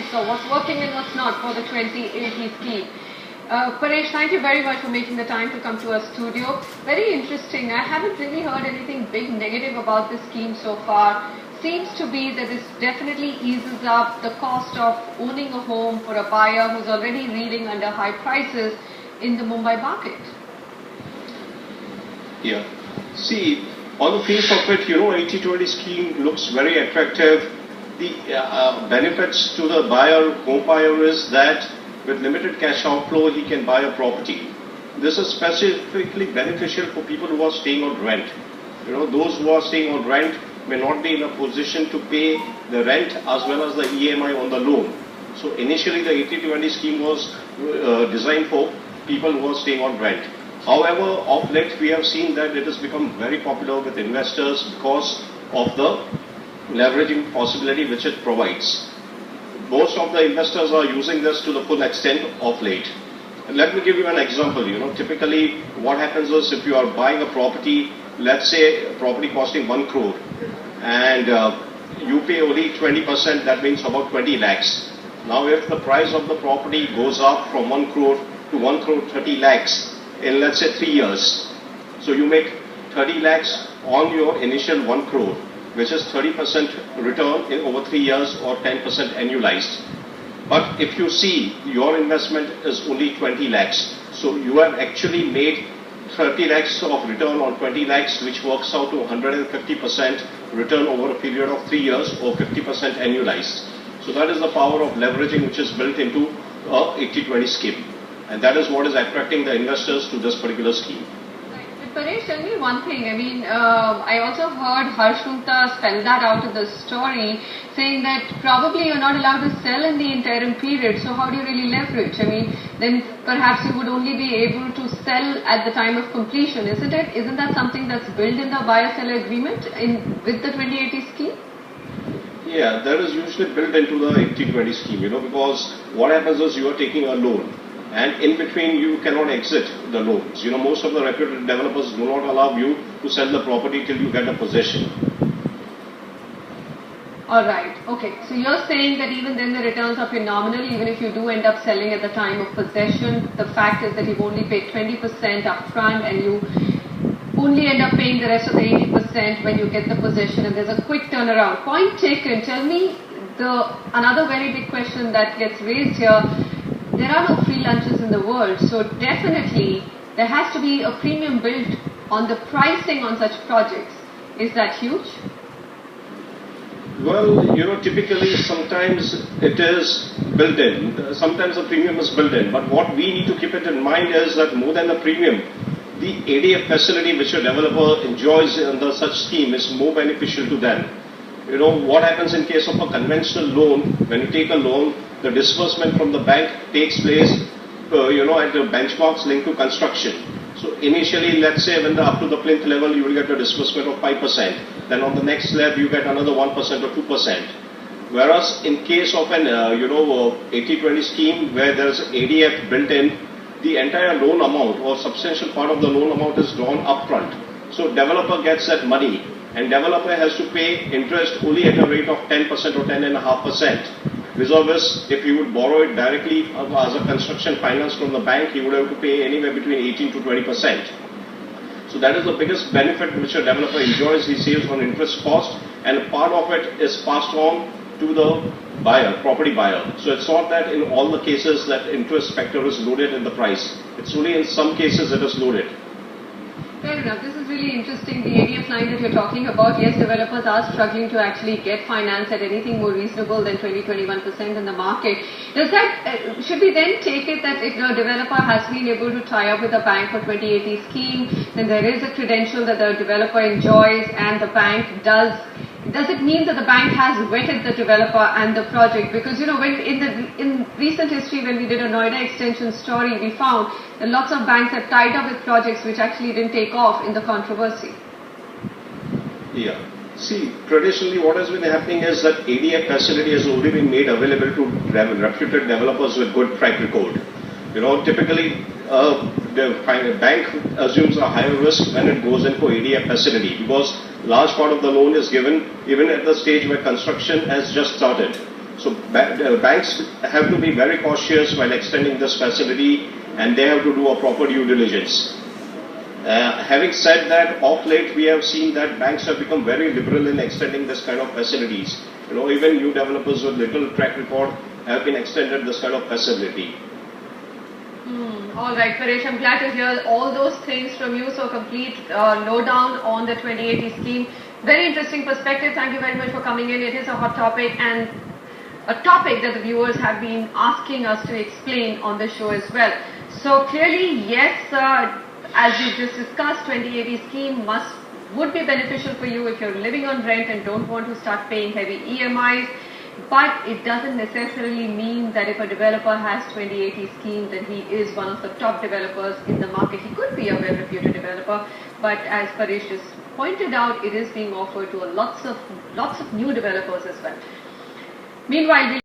mix, or what's working and what's not for the 2080 scheme. Paresh, thank you very much for making the time to come to our studio. Very interesting. I haven't really heard anything big negative about this scheme so far. Seems to be that this definitely eases up the cost of owning a home for a buyer who's already reeling under high prices in the Mumbai market. Yeah. See, on the face of it, 80-20 scheme looks very attractive. The benefits to the home buyer is that with limited cash outflow, he can buy a property. This is specifically beneficial for people who are staying on rent. Those who are staying on rent may not be in a position to pay the rent as well as the EMI on the loan. So initially the 80-20 scheme was designed for people who are staying on rent. However, of late we have seen that it has become very popular with investors because of the leveraging possibility which it provides. Most of the investors are using this to the full extent of late. And let me give you an example. Typically what happens is if you are buying a property, let's say a property costing 1 crore and you pay only 20%, that means about 20 lakhs. Now if the price of the property goes up from 1 crore to 1 crore 30 lakhs in let's say 3 years, so you make 30 lakhs on your initial 1 crore, which is 30% return in over 3 years or 10% annualized. But if you see your investment is only 20 lakhs, so you have actually made 30 lakhs of return on 20 lakhs, which works out to 150% return over a period of 3 years or 50% annualized. So that is the power of leveraging which is built into a 80-20 scheme. And that is what is attracting the investors to this particular scheme. Paresh, tell me one thing. I also heard Harsh Gupta spell that out in the story, saying that probably you're not allowed to sell in the interim period. So how do you really leverage? Then perhaps you would only be able to sell at the time of completion, isn't it? Isn't that something that's built in the buyer-seller agreement with the 2080 scheme? Yeah, that is usually built into the 80-20 scheme, because what happens is you are taking a loan. And in between you cannot exit the loans. Most of the reputed developers do not allow you to sell the property till you get a possession. Alright, okay. So you're saying that even then the returns are phenomenal, even if you do end up selling at the time of possession. The fact is that you've only paid 20% upfront and you only end up paying the rest of the 80% when you get the possession, and there's a quick turnaround. Point taken. Tell me another very big question that gets raised here. There are no free lunches in the world, so definitely there has to be a premium built on the pricing on such projects. Is that huge? Well, typically sometimes it is built in. Sometimes the premium is built in. But what we need to keep it in mind is that more than the premium, the ADF facility which a developer enjoys under such scheme is more beneficial to them. What happens in case of a conventional loan, when you take a loan, the disbursement from the bank takes place, at the benchmarks linked to construction. So initially, let's say when up to the plinth level, you will get a disbursement of 5%. Then on the next slab, you get another 1% or 2%. Whereas in case of an, 80-20 scheme where there is ADF built in, the entire loan amount or substantial part of the loan amount is drawn upfront. So developer gets that money and developer has to pay interest only at a rate of 10% or 10.5%. Vis-a-vis, if he would borrow it directly as a construction finance from the bank, he would have to pay anywhere between 18 to 20%. So that is the biggest benefit which a developer enjoys. He saves on interest cost, and a part of it is passed on to the buyer, property buyer. So it's not that in all the cases that interest factor is loaded in the price. It's only in some cases it is loaded. Fair enough. This is really interesting. The ADF line that you're talking about, yes, developers are struggling to actually get finance at anything more reasonable than 20-21% in the market. Does that, should we then take it that if the developer has been able to tie up with the bank for 2080 scheme, then there is a credential that the developer enjoys and the bank does it mean that the bank has vetted the developer and the project? Because, when in recent history, when we did a Noida extension story, we found that lots of banks have tied up with projects which actually didn't take off in the controversy. Yeah. See, traditionally what has been happening is that ADF facility has only been made available to reputed developers with good track record. Typically the bank assumes a higher risk when it goes in for ADF facility because large part of the loan is given even at the stage where construction has just started. So banks have to be very cautious while extending this facility, and they have to do a proper due diligence. Having said that, of late we have seen that banks have become very liberal in extending this kind of facilities. Even new developers with little track record have been extended this kind of facility. All right, Paresh, I'm glad to hear all those things from you. So complete lowdown on the 2080 scheme. Very interesting perspective. Thank you very much for coming in. It is a hot topic and a topic that the viewers have been asking us to explain on the show as well. So clearly, yes, as we just discussed, 2080 scheme would be beneficial for you if you're living on rent and don't want to start paying heavy EMIs. But it doesn't necessarily mean that if a developer has 2080 scheme, then he is one of the top developers in the market. He could be a well-reputed developer, but as Paresh just pointed out, it is being offered to lots of new developers as well. Meanwhile,